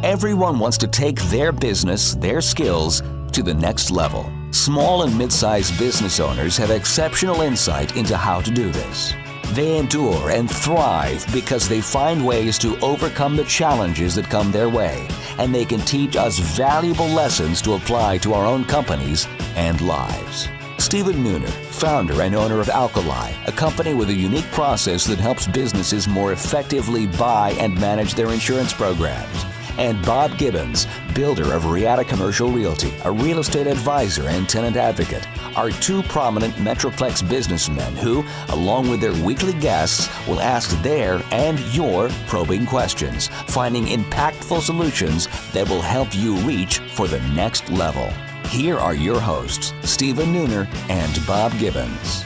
Everyone wants to take their business, their skills, to the next level. Small and mid-sized business owners have exceptional insight into how to do this. They endure and thrive because they find ways to overcome the challenges that come their way, and they can teach us valuable lessons to apply to our own companies and lives. Stephen Nooner, founder and owner of Alkali, a company with a unique process that helps businesses more effectively buy and manage their insurance programs. And Bob Gibbons, builder of Riata Commercial Realty, a real estate advisor and tenant advocate, are two prominent Metroplex businessmen who, along with their weekly guests, will ask their and your probing questions, finding impactful solutions that will help you reach for the next level. Here are your hosts, Stephen Nooner and Bob Gibbons.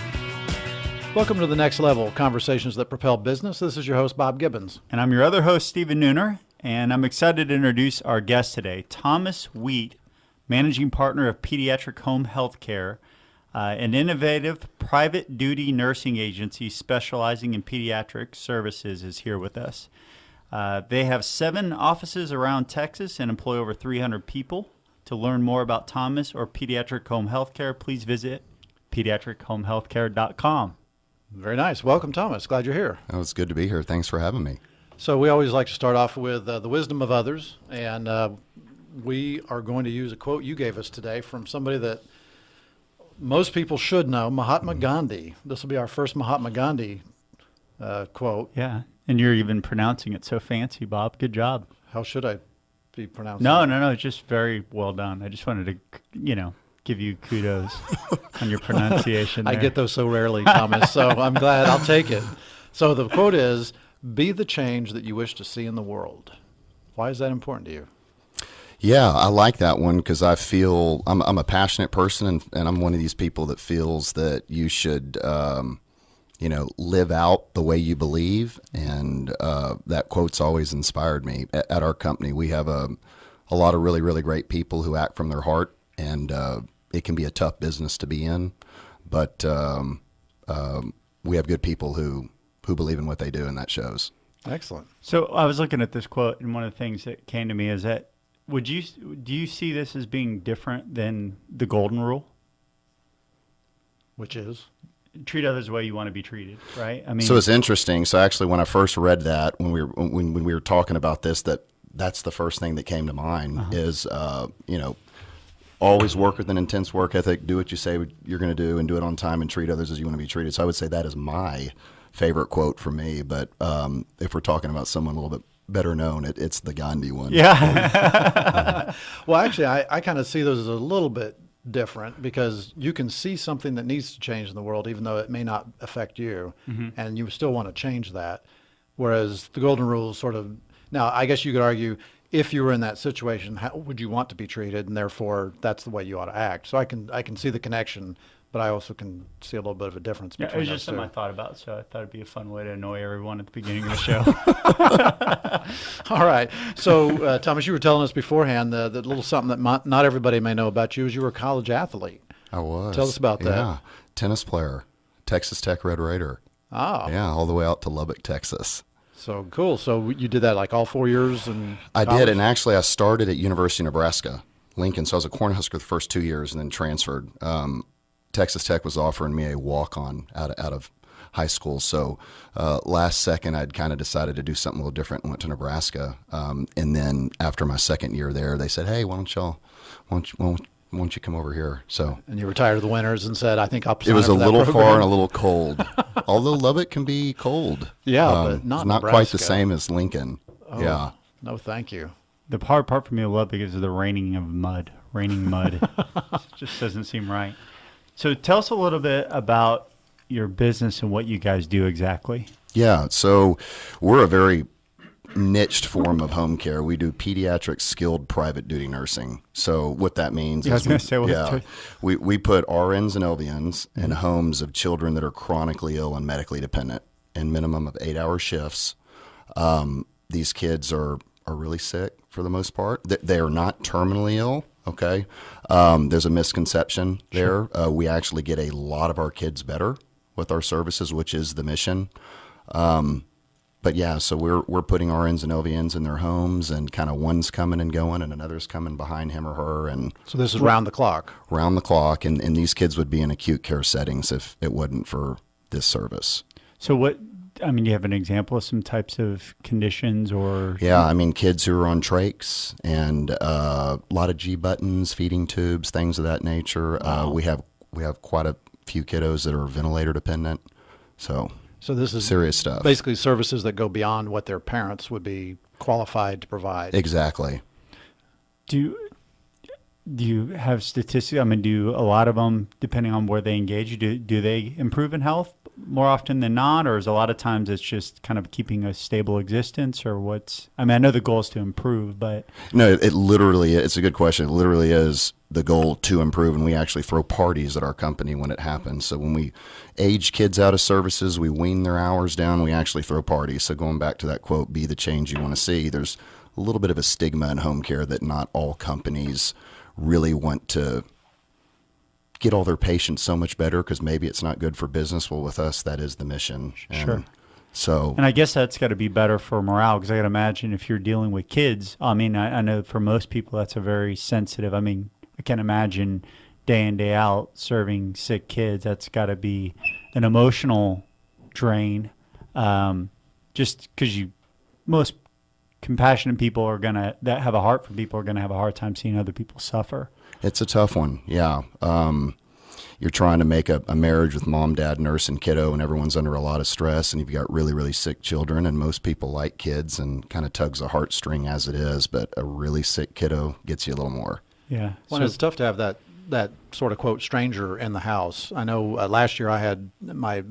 Welcome to The Next Level, Conversations that Propel Business. This is your host, Bob Gibbons. And I'm your other host, Stephen Nooner, and I'm excited to introduce our guest today, Thomas Wheat, Managing Partner of Pediatric Home Healthcare, an innovative private duty nursing agency specializing in pediatric services, is here with us. They have 7 offices around Texas and employ over 300 people. To learn more about Thomas or Pediatric Home Healthcare, please visit pediatrichomehealthcare.com. Very nice. Welcome, Thomas. Glad you're here. Oh, it's good to be here. Thanks for having me. So we always like to start off with the wisdom of others, and we are going to use a quote you gave us today from somebody that most people should know, Mahatma Gandhi. This will be our first Mahatma Gandhi quote. Yeah, and you're even pronouncing it so fancy, Bob. Good job. How should I be pronouncing No, it? it's just very well done. I just wanted to, give you kudos on your pronunciation there. I get those so rarely, Thomas, so I'm glad. I'll take it. So the quote is, "Be the change that you wish to see in the world." Why is that important to you? Yeah, I like that one because I feel I'm a passionate person, and I'm one of these people that feels that you should, live out the way you believe. And that quote's always inspired me. At our company, we have a lot of really, really great people who act from their heart, and it can be a tough business to be in. But we have good people who believe in what they do, and that shows. Excellent. So I was looking at this quote, and one of the things that came to me is that do you see this as being different than the golden rule? Which is? Treat others the way you want to be treated, right? I mean, so it's interesting. So actually, when I first read that, when we were talking about this, that's the first thing that came to mind is always work with an intense work ethic. Do what you say you're going to do, and do it on time, and treat others as you want to be treated. So I would say that is my favorite quote for me. But if we're talking about someone a little bit better known, it's the Gandhi one. Yeah. Well, actually, I kind of see those as a little bit different because you can see something that needs to change in the world, even though it may not affect you, and you still want to change that. Whereas the golden rule is sort of, now I guess you could argue, if you were in that situation, how would you want to be treated, and therefore that's the way you ought to act. So I can see the connection, but I also can see a little bit of a difference between it was those just two. something I thought about, so I thought it'd be a fun way to annoy everyone at the beginning of the show. All right. So, Thomas, you were telling us beforehand the little something that not everybody may know about you is you were a college athlete. I was. Tell us about that. Yeah, tennis player, Texas Tech Red Raider. Oh. Yeah, all the way out to Lubbock, Texas. So cool. So you did that like all 4 years in I college? did, and actually I started at University of Nebraska, Lincoln. So I was a Cornhusker the first 2 years and then transferred. Texas Tech was offering me a walk-on out of high school. So last second, I'd kind of decided to do something a little different and went to Nebraska. And then after my second year there, they said, "Hey, why don't you come over here?" So And you retired the winters and said, "I think I'll." it was a little far and a little cold. Although Lubbock can be cold. Yeah, but not not quite Nebraska. the same as Lincoln. Oh, Yeah. No, thank you. The hard part for me to love because of the raining mud. It just doesn't seem right. So tell us a little bit about your business and what you guys do exactly. Yeah, so we're a very niched form of home care. We do pediatric skilled private duty nursing. So what that means I was is gonna say, we put RNs and LVNs in homes of children that are chronically ill and medically dependent in minimum of 8-hour shifts. These kids are really sick for the most part. They are not terminally ill. Okay. There's a misconception there. We actually get a lot of our kids better with our services, which is the mission. but yeah, so we're putting RNs and LVNs in their homes, and kind of one's coming and going, and another's coming behind him or her, and So this is round the clock. round the clock. And these kids would be in acute care settings if it wasn't for this service. So what, I mean, do you have an example of some types of conditions or? Yeah, I mean, kids who are on trachs and a lot of G buttons, feeding tubes, things of that nature. Wow. We have quite a few kiddos that are ventilator dependent. So this is serious stuff. basically services that go beyond what their parents would be qualified to provide. Exactly. Do you have statistics? I mean, do a lot of them, depending on where they engage, do they improve in health more often than not, or is a lot of times it's just kind of keeping a stable existence, or what's? I mean, I know the goal is to improve, but No, it literally, it's a good question. It literally is the goal to improve, and we actually throw parties at our company when it happens. So when we age kids out of services, we wean their hours down, we actually throw parties. So going back to that quote, be the change you want to see, there's a little bit of a stigma in home care that not all companies really want to get all their patients so much better because maybe it's not good for business. Well, with us, that is the mission. Sure. So, and I guess that's got to be better for morale, because I got to imagine if you're dealing with kids, I mean, I know for most people that's a very sensitive, I mean, I can't imagine day in, day out serving sick kids. That's got to be an emotional drain. Just because most compassionate people are that have a heart for people are going to have a hard time seeing other people suffer. it's a tough one. Yeah. You're trying to make a marriage with mom, dad, nurse, and kiddo, and everyone's under a lot of stress, and you've got really, really sick children, and most people like kids and kind of tugs a heartstring as it is, but a really sick kiddo gets you a little more. Yeah. Well, it's tough to have that sort of quote stranger in the house. I know last year I had my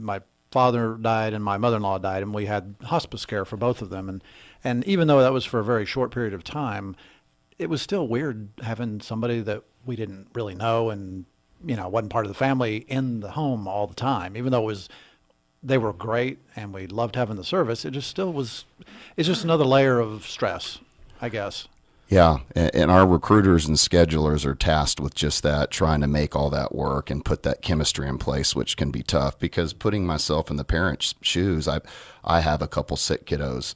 father died and my mother-in-law died, and we had hospice care for both of them. And even though that was for a very short period of time, it was still weird having somebody that we didn't really know and wasn't part of the family in the home all the time. Even though they were great and we loved having the service, it just still was. It's just another layer of stress, I guess. Yeah, and our recruiters and schedulers are tasked with just that, trying to make all that work and put that chemistry in place, which can be tough because putting myself in the parents' shoes, I have a couple sick kiddos,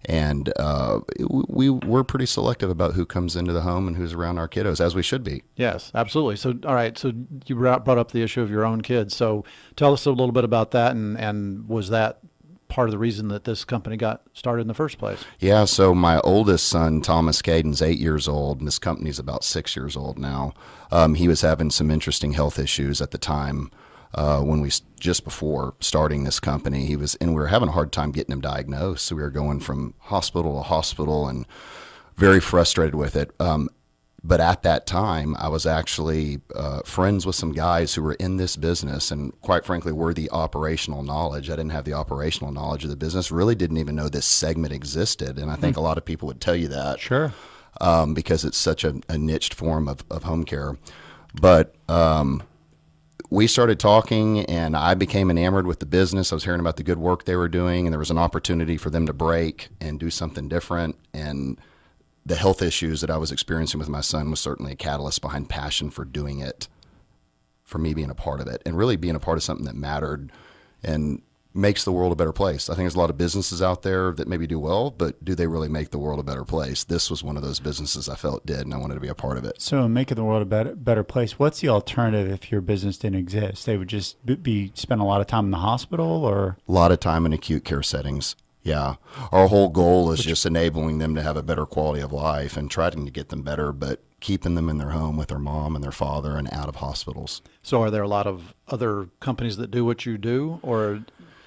and we're pretty selective about who comes into the home and who's around our kiddos, as we should be. Yes, absolutely. So, all right. So you brought up the issue of your own kids. So tell us a little bit about that, and was that part of the reason that this company got started in the first place? Yeah, so my oldest son, Thomas Caden's 8 years old, and this company's about 6 years old now. He was having some interesting health issues at the time just before starting this company. We were having a hard time getting him diagnosed, so we were going from hospital to hospital and very frustrated with it. But at that time, I was actually friends with some guys who were in this business and, quite frankly, were the operational knowledge. I didn't have the operational knowledge of the business, really didn't even know this segment existed. And I think a lot of people would tell you that. Sure. Because it's such a niched form of home care. But we started talking, and I became enamored with the business. I was hearing about the good work they were doing, and there was an opportunity for them to break and do something different. And the health issues that I was experiencing with my son was certainly a catalyst behind passion for doing it, for me being a part of it, and really being a part of something that mattered and makes the world a better place. I think there's a lot of businesses out there that maybe do well, but do they really make the world a better place? This was one of those businesses I felt did, and I wanted to be a part of it. So making the world a better place, what's the alternative if your business didn't exist? They would just spend a lot of time in the hospital, or? A lot of time in acute care settings. Yeah. Our whole goal is just enabling them to have a better quality of life and trying to get them better, but keeping them in their home with their mom and their father and out of hospitals. So are there a lot of other companies that do what you do, or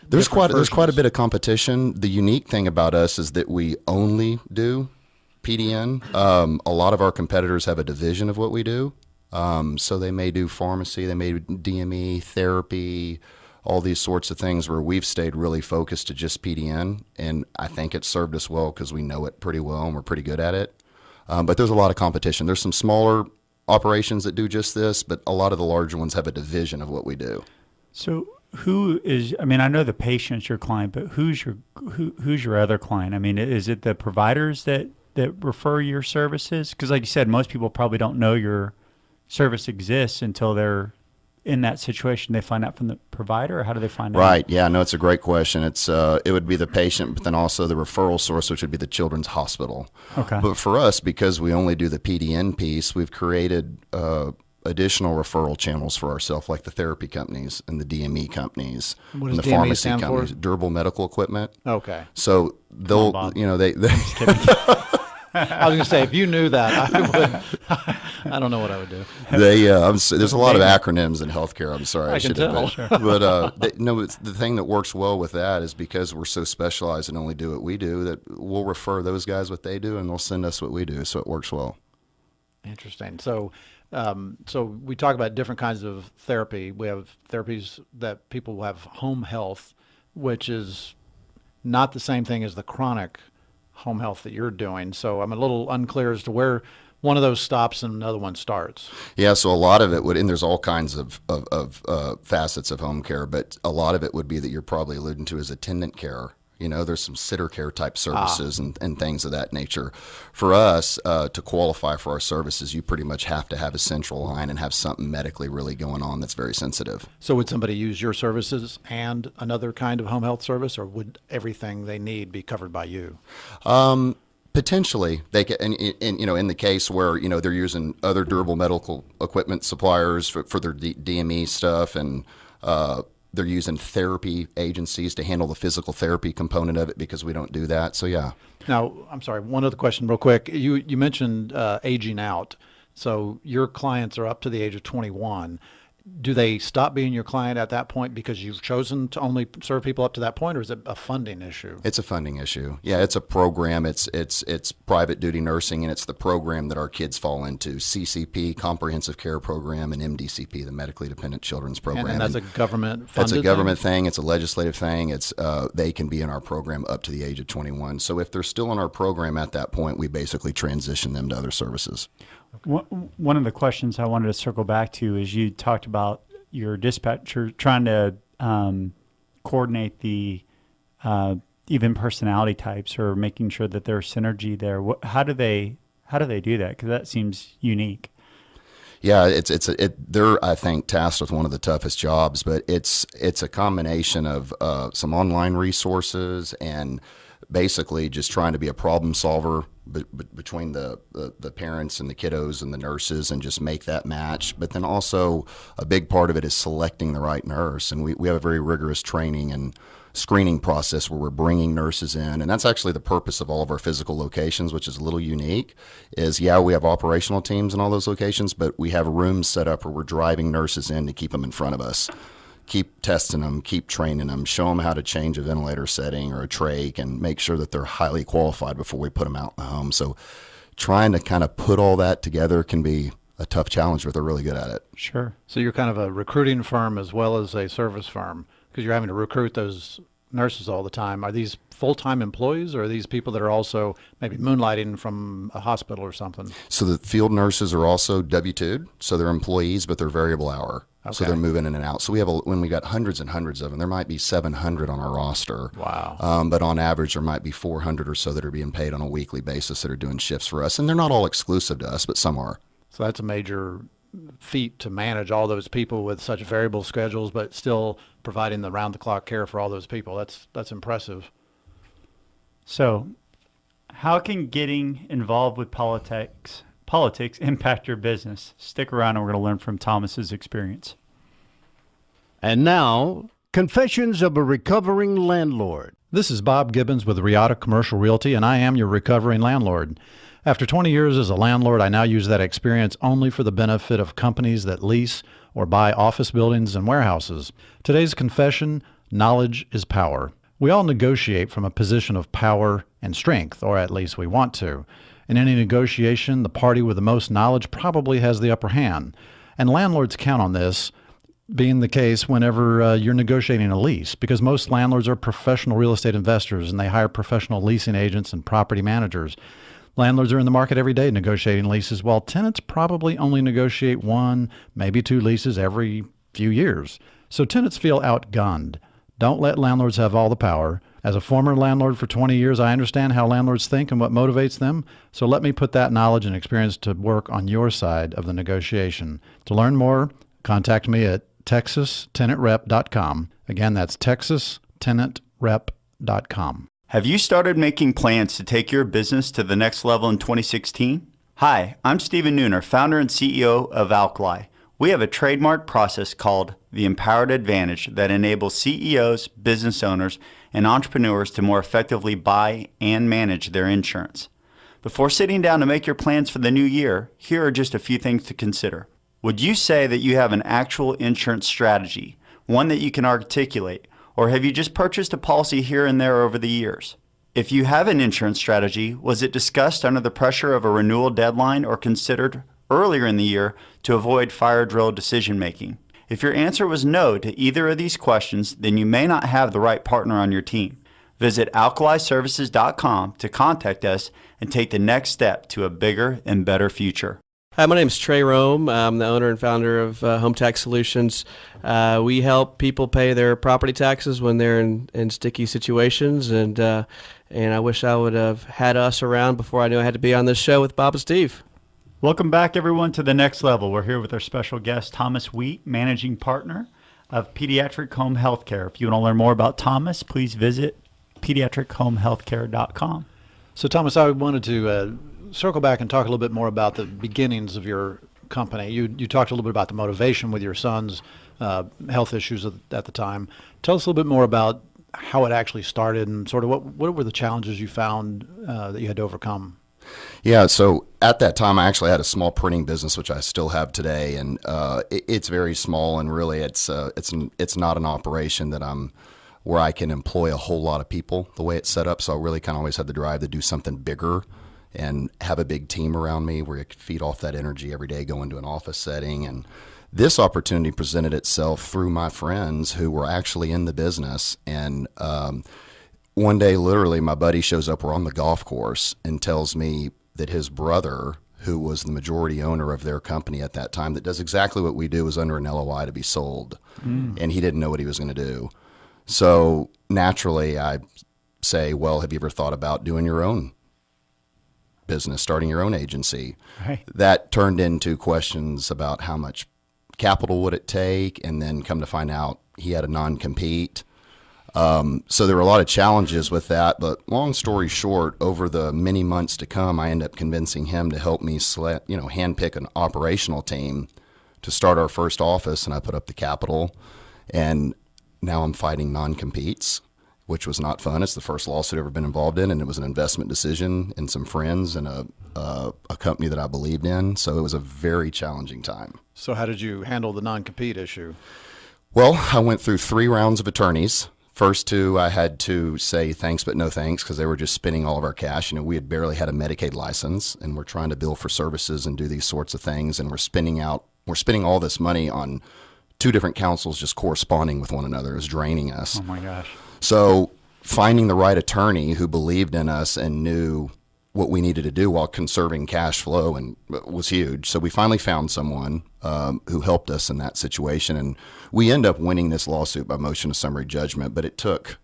there's quite versions? a bit of competition. The unique thing about us is that we only do PDN. A lot of our competitors have a division of what we do. So they may do pharmacy, they may do DME, therapy, all these sorts of things, where we've stayed really focused to just PDN. And I think it's served us well because we know it pretty well and we're pretty good at it. But there's a lot of competition. There's some smaller operations that do just this, but a lot of the larger ones have a division of what we do. So I know the patient's your client, but who's your other client? I mean, is it the providers that refer your services? Because like you said, most people probably don't know your service exists until they're in that situation? They find out from the provider, or how do they find out? Right. Yeah. No, it's a great question. It would be the patient, but then also the referral source, which would be the children's hospital. Okay. But for us, because we only do the PDN piece, we've created additional referral channels for ourselves, like the therapy companies and the DME companies What and does the DME pharmacy stand for? companies, durable medical equipment. Okay. So they'll, Bob. they I was going to say, if you knew that, I would. I don't know what I would do. there's a lot of acronyms in healthcare. I'm sorry, I can should have tell. been. But no, it's the thing that works well with that is because we're so specialized and only do what we do, that we'll refer those guys what they do and they'll send us what we do. So it works well. Interesting. So we talk about different kinds of therapy. We have therapies that people have home health, which is not the same thing as the chronic home health that you're doing. So I'm a little unclear as to where one of those stops and another one starts. Yeah, so a lot of it would, and there's all kinds of facets of home care, but a lot of it would be that you're probably alluding to as attendant care. There's some sitter care type services and things of that nature. For us, to qualify for our services, you pretty much have to have a central line and have something medically really going on that's very sensitive. So would somebody use your services and another kind of home health service, or would everything they need be covered by you? Potentially, they can, and in the case where they're using other durable medical equipment suppliers for their DME stuff, and they're using therapy agencies to handle the physical therapy component of it, because we don't do that. So yeah. Now, I'm sorry, one other question real quick. You mentioned aging out. So your clients are up to the age of 21. Do they stop being your client at that point because you've chosen to only serve people up to that point, or is it a funding issue? It's a funding issue. Yeah, it's a program. It's private duty nursing, and it's the program that our kids fall into: CCP, Comprehensive Care Program, and MDCP, the Medically Dependent Children's Program. And that's a government funded That's a government thing. It's a legislative thing. It's they can be in our program up to the age of 21. So if they're still in our program at that point, we basically transition them to other services. One of the questions I wanted to circle back to is you talked about your dispatcher trying to coordinate the even personality types, or making sure that there's synergy there. How do they do that? Because that seems unique. Yeah, they're, I think, tasked with one of the toughest jobs, but it's a combination of some online resources and basically just trying to be a problem solver between the parents and the kiddos and the nurses, and just make that match. But then also a big part of it is selecting the right nurse. And we have a very rigorous training and screening process where we're bringing nurses in. And that's actually the purpose of all of our physical locations, which is a little unique, is, yeah, we have operational teams in all those locations, but we have rooms set up where we're driving nurses in to keep them in front of us. Keep testing them, keep training them, show them how to change a ventilator setting or a trach, and make sure that they're highly qualified before we put them out in the home. So trying to kind of put all that together can be a tough challenge, but they're really good at it. Sure. So you're kind of a recruiting firm as well as a service firm, because you're having to recruit those nurses all the time. Are these full-time employees, or are these people that are also maybe moonlighting from a hospital or something? So the field nurses are also W-2'd, so they're employees, but they're variable hour. Okay. So they're moving in and out. So we have when we got hundreds and hundreds of them, there might be 700 on our roster. Wow. But on average, there might be 400 or so that are being paid on a weekly basis that are doing shifts for us. And they're not all exclusive to us, but some are. So that's a major feat to manage all those people with such variable schedules, but still providing the round-the-clock care for all those people. That's impressive. So how can getting involved with politics impact your business? Stick around and we're going to learn from Thomas's experience. And now, Confessions of a Recovering Landlord. This is Bob Gibbons with Riata Commercial Realty, and I am your recovering landlord. After 20 years as a landlord, I now use that experience only for the benefit of companies that lease or buy office buildings and warehouses. Today's confession: knowledge is power. We all negotiate from a position of power and strength, or at least we want to. In any negotiation, the party with the most knowledge probably has the upper hand. And landlords count on this being the case whenever you're negotiating a lease, because most landlords are professional real estate investors, and they hire professional leasing agents and property managers. Landlords are in the market every day negotiating leases, while tenants probably only negotiate one, maybe two leases every few years. So tenants feel outgunned. Don't let landlords have all the power. As a former landlord for 20 years, I understand how landlords think and what motivates them. So let me put that knowledge and experience to work on your side of the negotiation. To learn more, contact me at TexasTenantRep.com. Again, that's TexasTenantRep.com. Have you started making plans to take your business to the next level in 2016? Hi, I'm Stephen Nooner, founder and CEO of Alkali. We have a trademark process called the Empowered Advantage that enables CEOs, business owners, and entrepreneurs to more effectively buy and manage their insurance. Before sitting down to make your plans for the new year, here are just a few things to consider. Would you say that you have an actual insurance strategy, one that you can articulate, or have you just purchased a policy here and there over the years? If you have an insurance strategy, was it discussed under the pressure of a renewal deadline or considered earlier in the year to avoid fire drill decision making? If your answer was no to either of these questions, then you may not have the right partner on your team. Visit alkaliservices.com to contact us and take the next step to a bigger and better future. Hi, my name is Trey Rome. I'm the owner and founder of Home Tax Solutions. We help people pay their property taxes when they're in sticky situations, and I wish I would have had us around before I knew I had to be on this show with Bob and Steve. Welcome back, everyone, to The Next Level. We're here with our special guest, Thomas Wheat, managing partner of Pediatric Home Healthcare. If you want to learn more about Thomas, please visit pediatrichomehealthcare.com. So, Thomas, I wanted to circle back and talk a little bit more about the beginnings of your company. You talked a little bit about the motivation with your son's health issues at the time. Tell us a little bit more about how it actually started and sort of what were the challenges you found that you had to overcome? Yeah, so at that time, I actually had a small printing business, which I still have today, and it's very small, and really, it's not an operation where I can employ a whole lot of people the way it's set up. So I really kind of always had the drive to do something bigger and have a big team around me where I could feed off that energy every day, go into an office setting. And this opportunity presented itself through my friends who were actually in the business. And one day, literally, my buddy shows up, we're on the golf course, and tells me that his brother, who was the majority owner of their company at that time, that does exactly what we do, was under an LOI to be sold. And he didn't know what he was going to do. So naturally, I say, well, have you ever thought about doing your own business, starting your own agency? Right. That turned into questions about how much capital would it take, and then come to find out he had a non-compete. So there were a lot of challenges with that, but long story short, over the many months to come, I ended up convincing him to help me handpick an operational team to start our first office, and I put up the capital, and now I'm fighting non-competes, which was not fun. It's the first lawsuit I've ever been involved in, and it was an investment decision and some friends and a company that I believed in. So it was a very challenging time. So how did you handle the non-compete issue? Well, I went through 3 rounds of attorneys. First 2, I had to say thanks but no thanks because they were just spending all of our cash. We had barely had a Medicaid license, and we're trying to bill for services and do these sorts of things, and we're spending all this money on 2 different councils just corresponding with one another. Is draining us. Oh my gosh. So finding the right attorney who believed in us and knew what we needed to do while conserving cash flow and was huge. So we finally found someone who helped us in that situation, and we end up winning this lawsuit by motion of summary judgment, but it took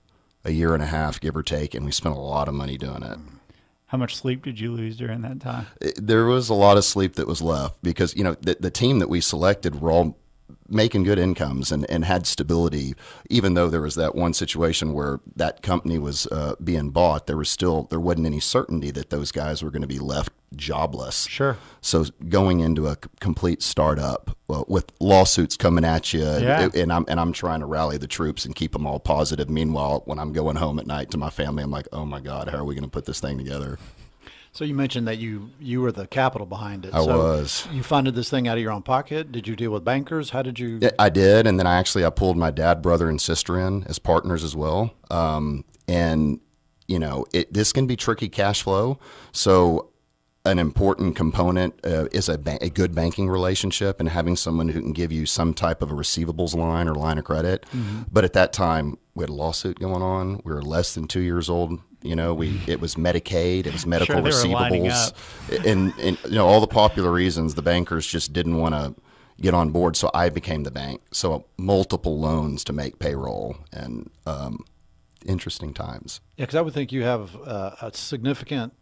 a year and a half, give or take, and we spent a lot of money doing it. How much sleep did you lose during that time? There was a lot of sleep that was left because, the team that we selected were all making good incomes and had stability. Even though there was that one situation where that company was being bought, there wasn't any certainty that those guys were going to be left jobless. Sure. So going into a complete startup with lawsuits coming at you, Yeah. and I'm trying to rally the troops and keep them all positive. Meanwhile, when I'm going home at night to my family, I'm like, oh my God, how are we going to put this thing together? So you mentioned that you were the capital behind it. I was. You funded this thing out of your own pocket? Did you deal with bankers? How did you? I did, and then I pulled my dad, brother, and sister in as partners as well. This can be tricky cash flow. So an important component is a good banking relationship and having someone who can give you some type of a receivables line or line of credit. Mm-hmm. But at that time, we had a lawsuit going on. We were less than 2 years old. It was Medicaid, it was medical receivables, and all the popular reasons. The bankers just didn't want to get on board, so I became the bank. So multiple loans to make payroll, and interesting times. Yeah, because I would think you have a significant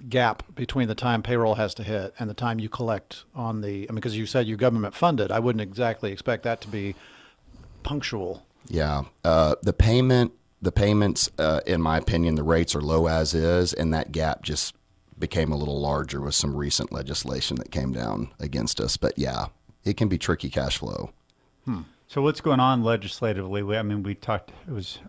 gap between the time payroll has to hit and the time you collect on the, because you said you're government funded. I wouldn't exactly expect that to be punctual. Yeah. The payments, in my opinion, the rates are low as is, and that gap just became a little larger with some recent legislation that came down against us. But yeah, it can be tricky cash flow. So what's going on legislatively? I mean, we talked, it was,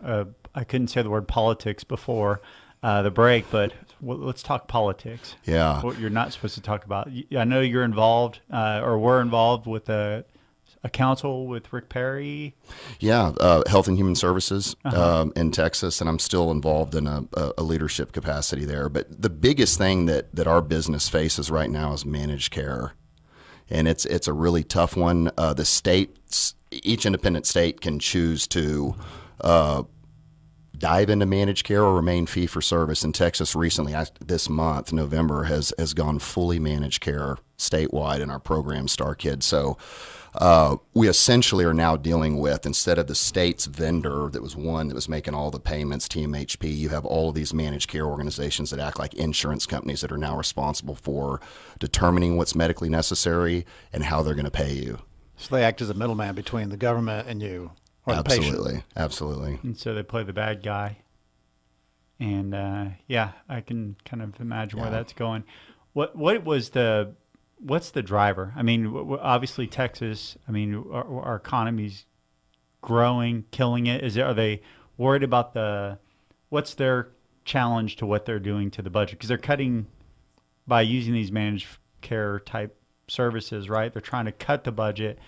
I couldn't say the word politics before the break, but let's talk politics. Yeah. What you're not supposed to talk about. I know you're involved or were involved with a council with Rick Perry. Yeah, Health and Human Services in Texas, and I'm still involved in a leadership capacity there. But the biggest thing that our business faces right now is managed care, and it's a really tough one. The states, each independent state can choose to dive into managed care or remain fee for service. In Texas recently, this month, November, has gone fully managed care statewide in our program, Star Kids. So we essentially are now dealing with, instead of the state's vendor that was one that was making all the payments, TMHP, you have all of these managed care organizations that act like insurance companies that are now responsible for determining what's medically necessary and how they're going to pay you. So they act as a middleman between the government and you, or the patient. Absolutely. And so they play the bad guy. And yeah, I can kind of imagine where that's going. What's the driver? I mean, obviously Texas, I mean, our economy's growing, killing it. Are they worried about what's their challenge to what they're doing to the budget? Because they're cutting by using these managed care type services, right? They're trying to cut the budget,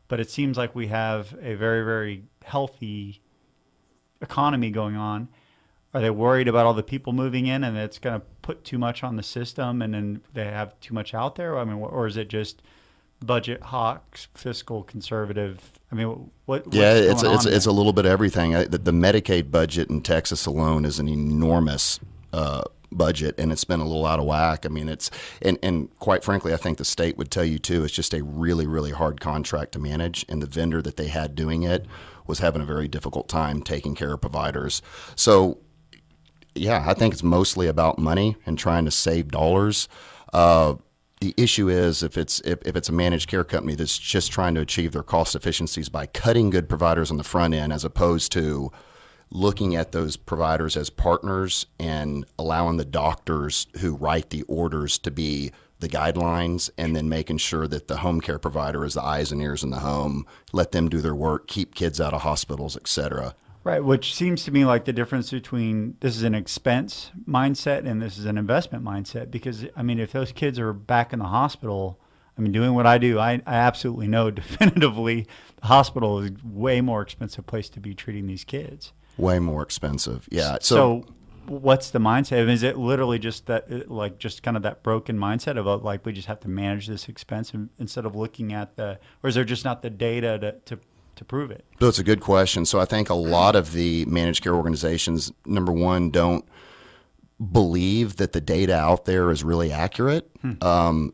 but it seems like we have a very, very healthy economy going on. Are they worried about all the people moving in and it's going to put too much on the system and then they have too much out there? I mean, or is it just budget hawks, fiscal conservative? I mean, what's it's a little bit of everything. The Medicaid budget in Texas alone is an enormous budget, and it's been a little out of whack. I mean, and quite frankly, I think the state would tell you too, it's just a really, really hard contract to manage, and the vendor that they had doing it was having a very difficult time taking care of providers. So yeah, I think it's mostly about money and trying to save dollars. The issue is if it's a managed care company that's just trying to achieve their cost efficiencies by cutting good providers on the front end, as opposed to looking at those providers as partners and allowing the doctors who write the orders to be the guidelines, and then making sure that the home care provider is the eyes and ears in the home, let them do their work, keep kids out of hospitals, et cetera. Right, which seems to me like the difference between this is an expense mindset and this is an investment mindset. Because, I mean, if those kids are back in the hospital, I mean, doing what I do, I absolutely know definitively the hospital is a way more expensive place to be treating these kids. Way more expensive, yeah. So what's the mindset? Is it literally just that, like, just kind of that broken mindset of like we just have to manage this expense instead of looking at or is there just not the data to prove it? So it's a good question. So I think a lot of the managed care organizations, number one, don't believe that the data out there is really accurate.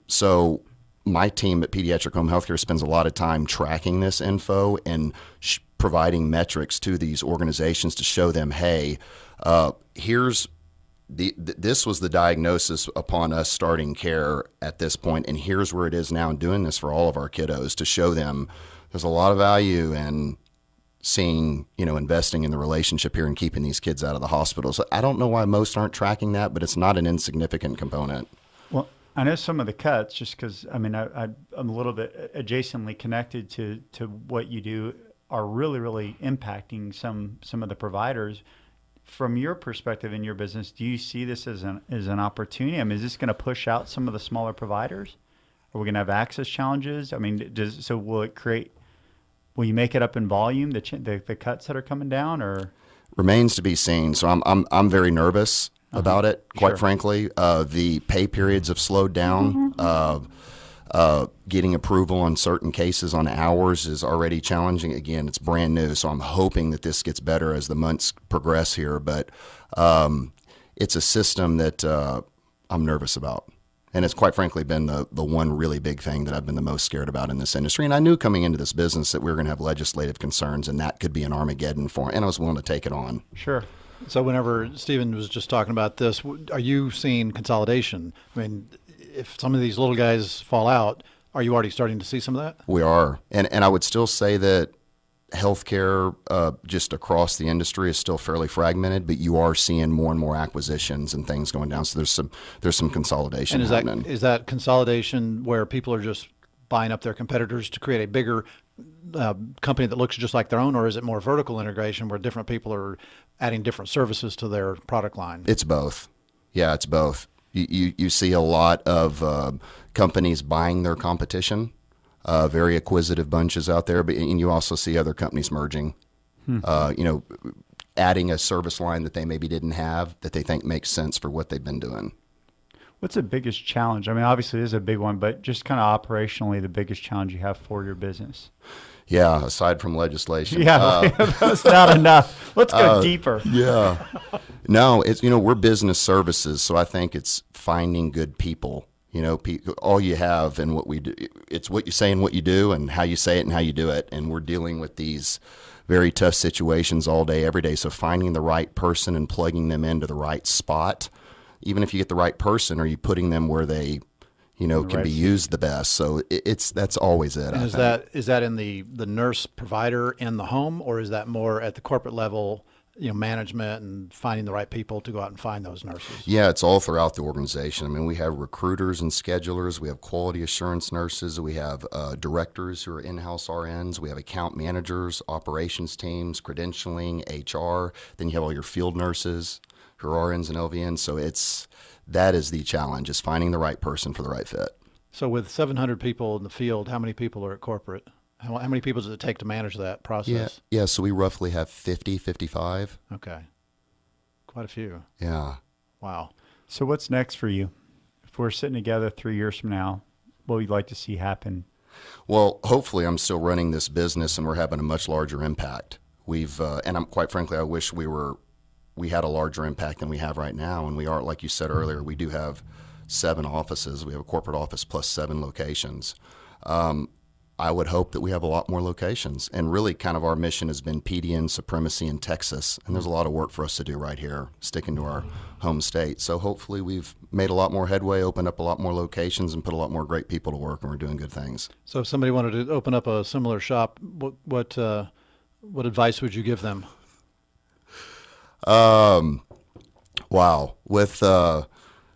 So my team at Pediatric Home Healthcare spends a lot of time tracking this info and providing metrics to these organizations to show them, hey, here's this was the diagnosis upon us starting care at this point, and here's where it is now, and doing this for all of our kiddos to show them there's a lot of value in seeing, investing in the relationship here and keeping these kids out of the hospital. So I don't know why most aren't tracking that, but it's not an insignificant component. Well, I know some of the cuts, just because, I mean, I'm a little bit adjacently connected to what you do, are really, really impacting some of the providers. From your perspective in your business, do you see this as an opportunity? I mean, is this going to push out some of the smaller providers? Are we going to have access challenges? I mean, will you make it up in volume, the cuts that are coming down, or? Remains to be seen. So I'm very nervous about it, quite frankly. The pay periods have slowed down. Getting approval on certain cases on hours is already challenging. Again, it's brand new, so I'm hoping that this gets better as the months progress here. But it's a system that I'm nervous about. And it's quite frankly been the one really big thing that I've been the most scared about in this industry. And I knew coming into this business that we were going to have legislative concerns, and that could be an Armageddon for it. And I was willing to take it on. Sure. So whenever Stephen was just talking about this, are you seeing consolidation? I mean, if some of these little guys fall out, are you already starting to see some of that? We are. And I would still say that healthcare just across the industry is still fairly fragmented, but you are seeing more and more acquisitions and things going down. So there's some consolidation And happening. is that consolidation where people are just buying up their competitors to create a bigger company that looks just like their own, or is it more vertical integration where different people are adding different services to their product line? It's both. Yeah, it's both. You see a lot of companies buying their competition, very acquisitive bunches out there, and you also see other companies merging, adding a service line that they maybe didn't have that they think makes sense for what they've been doing. What's the biggest challenge? I mean, obviously this is a big one, but just kind of operationally, the biggest challenge you have for your business. Yeah, aside from legislation. Yeah, that's not enough. Let's go deeper. Yeah. No, it's, we're business services, so I think it's finding good people. All you have and what we do, it's what you say and what you do and how you say it and how you do it. And we're dealing with these very tough situations all day, every day. So finding the right person and plugging them into the right spot, even if you get the right person, are you putting them where they can be used the best? So that's always it. And is that in the nurse provider in the home, or is that more at the corporate level, management and finding the right people to go out and find those nurses? Yeah, it's all throughout the organization. I mean, we have recruiters and schedulers, we have quality assurance nurses, we have directors who are in-house RNs, we have account managers, operations teams, credentialing, HR, then you have all your field nurses who are RNs and LVNs. So that is the challenge, is finding the right person for the right fit. So with 700 people in the field, how many people are at corporate? How many people does it take to manage that process? Yeah, so we roughly have 50, 55. Okay. Quite a few. Yeah. Wow. So what's next for you? If we're sitting together 3 years from now, what would you like to see happen? Well, hopefully I'm still running this business and we're having a much larger impact. And quite frankly, I wish we had a larger impact than we have right now. And we are, like you said earlier, we do have 7 offices. We have a corporate office plus 7 locations. I would hope that we have a lot more locations. And really kind of our mission has been PDN supremacy in Texas. And there's a lot of work for us to do right here, sticking to our home state. So hopefully we've made a lot more headway, opened up a lot more locations, and put a lot more great people to work, and we're doing good things. So if somebody wanted to open up a similar shop, what advice would you give them? Wow. With the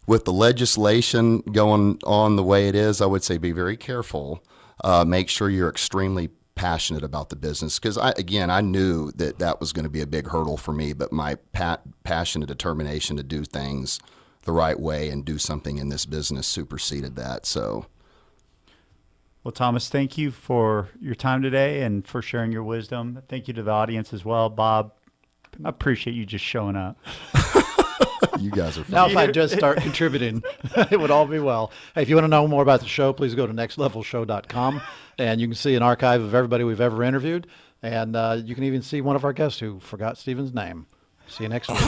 legislation going on the way it is, I would say be very careful. Make sure you're extremely passionate about the business. Because I knew that was going to be a big hurdle for me, but my passion and determination to do things the right way and do something in this business superseded that. So, Well, Thomas, thank you for your time today and for sharing your wisdom. Thank you to the audience as well. Bob, I appreciate you just showing up. you guys are fun. Now, if I just start contributing, it would all be well. Hey, if you want to know more about the show, please go to nextlevelshow.com, and you can see an archive of everybody we've ever interviewed, and you can even see one of our guests who forgot Stephen's name. See you next week.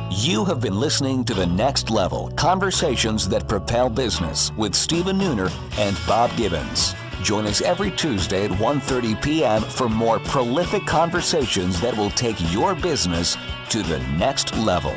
You have been listening to The Next Level, Conversations That Propel Business with Stephen Nooner and Bob Gibbons. Join us every Tuesday at 1:30 p.m. for more prolific conversations that will take your business to the next level.